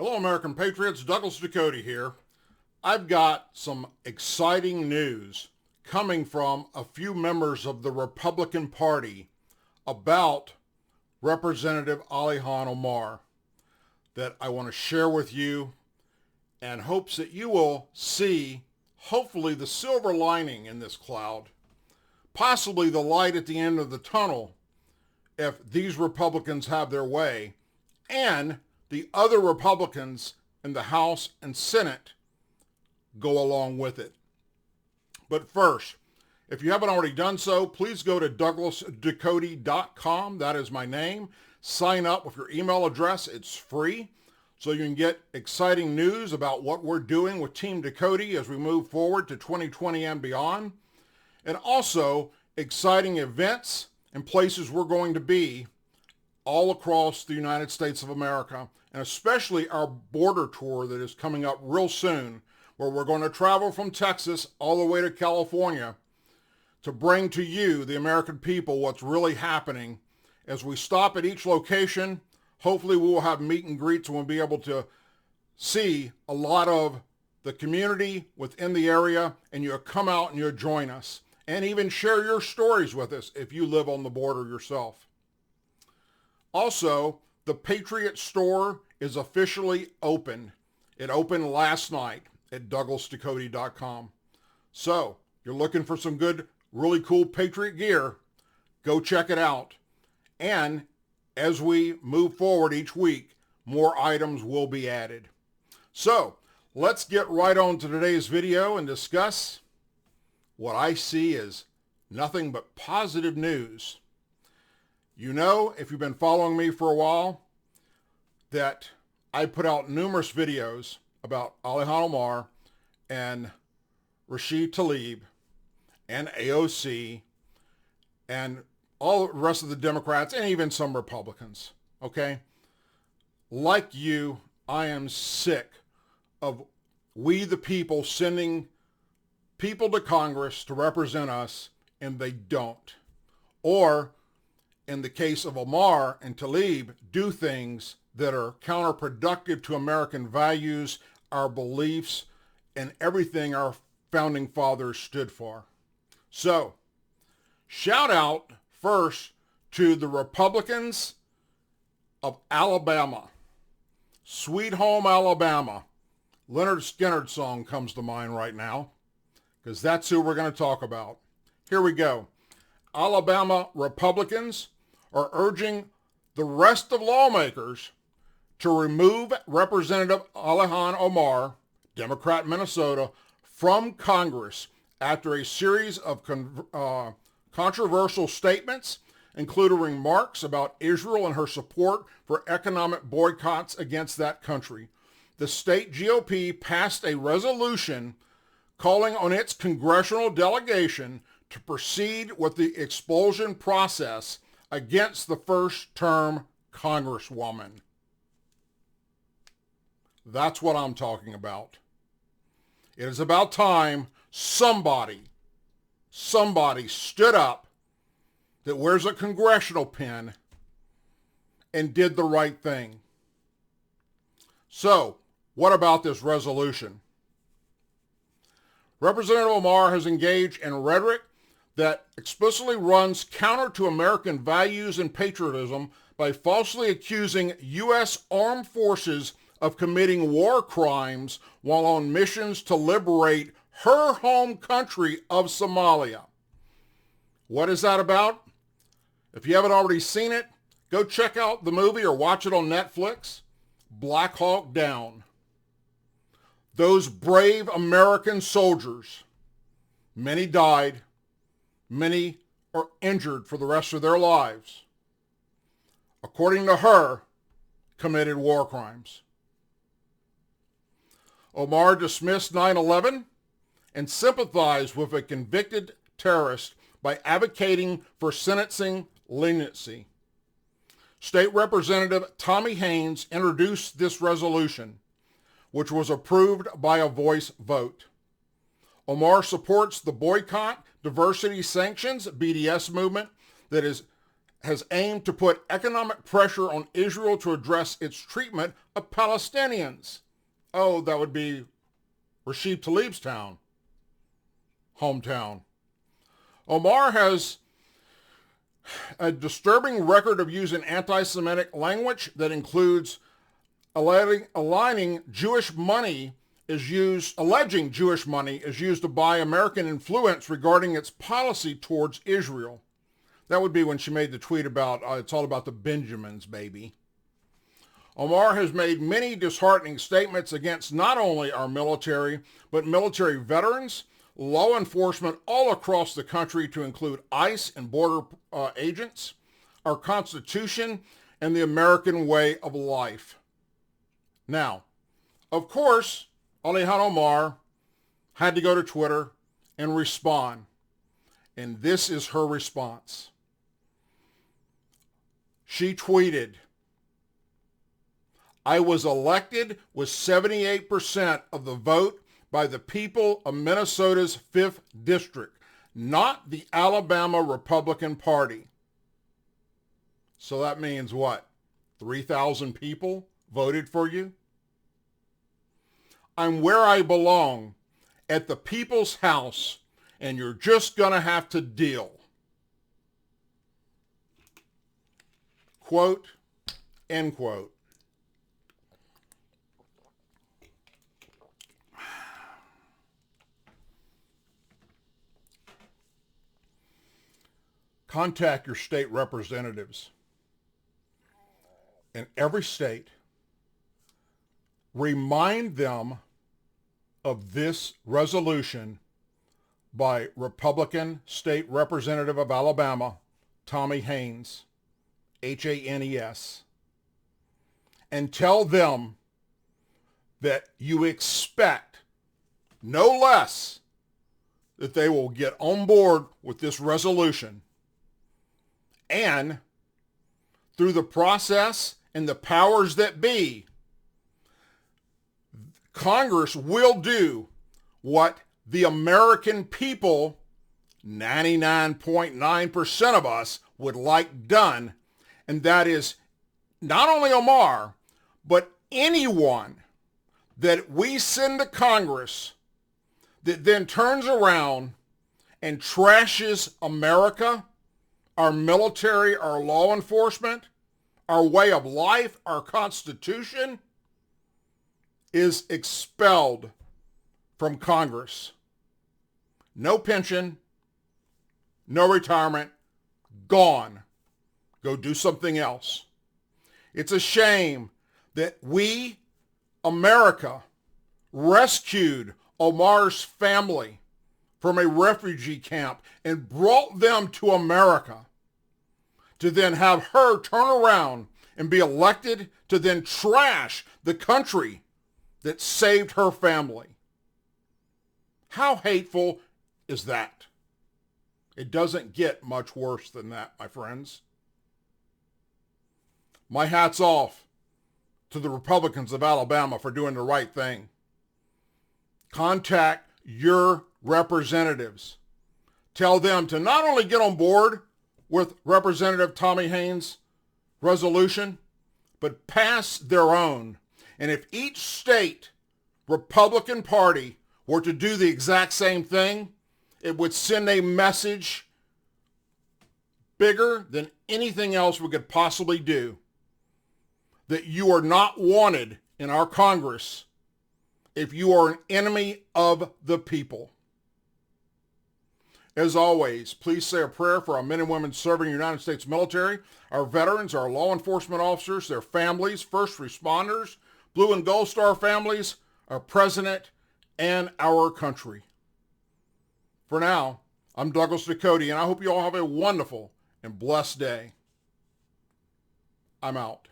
Hello, American Patriots. Douglas Ducote here. I've got some exciting news coming from a few members of the Republican Party about Representative Ilhan Omar that I want to share with you, and hopes that you will see, hopefully, the silver lining in this cloud, possibly the light at the end of the tunnel if these Republicans have their way, and the other Republicans in the House and Senate go along with it. But first, if you haven't already done so, please go to douglasducote.com. That is my name. Sign up with your email address. It's free, so you can get exciting news about what we're doing with Team Ducote as we move forward to 2020 and beyond. And also exciting events and places we're going to be all across the United States of America, and especially our border tour that is coming up real soon, where we're going to travel from Texas all the way to California to bring to you, the American people, what's really happening. As we stop at each location, hopefully we will have meet and greets and we'll be able to see a lot of the community within the area, and you'll come out and you'll join us and even share your stories with us if you live on the border yourself. Also, the Patriot Store is officially open. It opened last night at douglasducote.com. So, you're looking for some good, really cool Patriot gear, go check it out. And as we move forward each week, more items will be added. So, let's get right on to today's video and discuss what I see as nothing but positive news. You know, if you've been following me for a while, that I put out numerous videos about Ilhan Omar and Rashid Tlaib and AOC and all the rest of the Democrats and even some Republicans, okay? Like you, I am sick of we the people sending people to Congress to represent us and they don't. Or in the case of Omar and Tlaib, do things that are counterproductive to American values, our beliefs, and everything our founding fathers stood for. So, shout out first to the Republicans of Alabama. Sweet Home Alabama. Leonard Skinner's song comes to mind right now, because that's who we're going to talk about. Here we go. Alabama Republicans are urging the rest of lawmakers to remove Representative Ilhan Omar, Democrat Minnesota, from Congress after a series of controversial statements, including remarks about Israel and her support for economic boycotts against that country. The state GOP passed a resolution calling on its congressional delegation to proceed with the expulsion process against the first-term Congresswoman. That's what I'm talking about. It is about time somebody stood up that wears a congressional pin and did the right thing. So, what about this resolution? Representative Omar has engaged in rhetoric that explicitly runs counter to American values and patriotism by falsely accusing U.S. armed forces of committing war crimes while on missions to liberate her home country of Somalia. What is that about? If you haven't already seen it, go check out the movie or watch it on Netflix, Black Hawk Down. Those brave American soldiers, many died, many are injured for the rest of their lives, according to her, committed war crimes. Omar dismissed 9/11 and sympathized with a convicted terrorist by advocating for sentencing leniency. State Representative Tommy Haynes introduced this resolution, which was approved by a voice vote. Omar supports the Boycott, Diversity, Sanctions, BDS movement that is has aimed to put economic pressure on Israel to address its treatment of Palestinians. Oh, that would be Rashid Tlaib's hometown. Omar has a disturbing record of using anti-Semitic language that includes alleging Jewish money is used to buy American influence regarding its policy towards Israel. That would be when she made the tweet about, it's all about the Benjamins, baby. Omar has made many disheartening statements against not only our military, but military veterans, law enforcement all across the country to include ICE and border agents, our Constitution, and the American way of life. Now, of course, Alihan Omar had to go to Twitter and respond. And this is her response. She tweeted, "I was elected with 78% of the vote by the people of Minnesota's 5th District, not the Alabama Republican Party." So that means what? 3,000 people voted for you? "I'm where I belong, at the people's house, and you're just going to have to deal." Quote, end quote. Contact your state representatives in every state. Remind them of this resolution by Republican State Representative of Alabama, Tommy Haines, Hanes, and tell them that you expect no less that they will get on board with this resolution, and through the process and the powers that be, Congress will do what the American people, 99.9% of us, would like done, and that is not only Omar, but anyone that we send to Congress that then turns around and trashes America, our military, our law enforcement, our way of life, our Constitution, is expelled from Congress. No pension, no retirement, gone. Go do something else. It's a shame that we, America, rescued Omar's family from a refugee camp and brought them to America to then have her turn around and be elected to then trash the country that saved her family. How hateful is that? It doesn't get much worse than that, my friends. My hat's off to the Republicans of Alabama for doing the right thing. Contact your representatives. Tell them to not only get on board with Representative Tommy Haines' resolution, but pass their own. And if each state Republican Party were to do the exact same thing, it would send a message bigger than anything else we could possibly do, that you are not wanted in our Congress if you are an enemy of the people. As always, please say a prayer for our men and women serving the United States military, our veterans, our law enforcement officers, their families, first responders, Blue and Gold Star families, our president, and our country. For now, I'm Douglas Ducote, and I hope you all have a wonderful and blessed day. I'm out.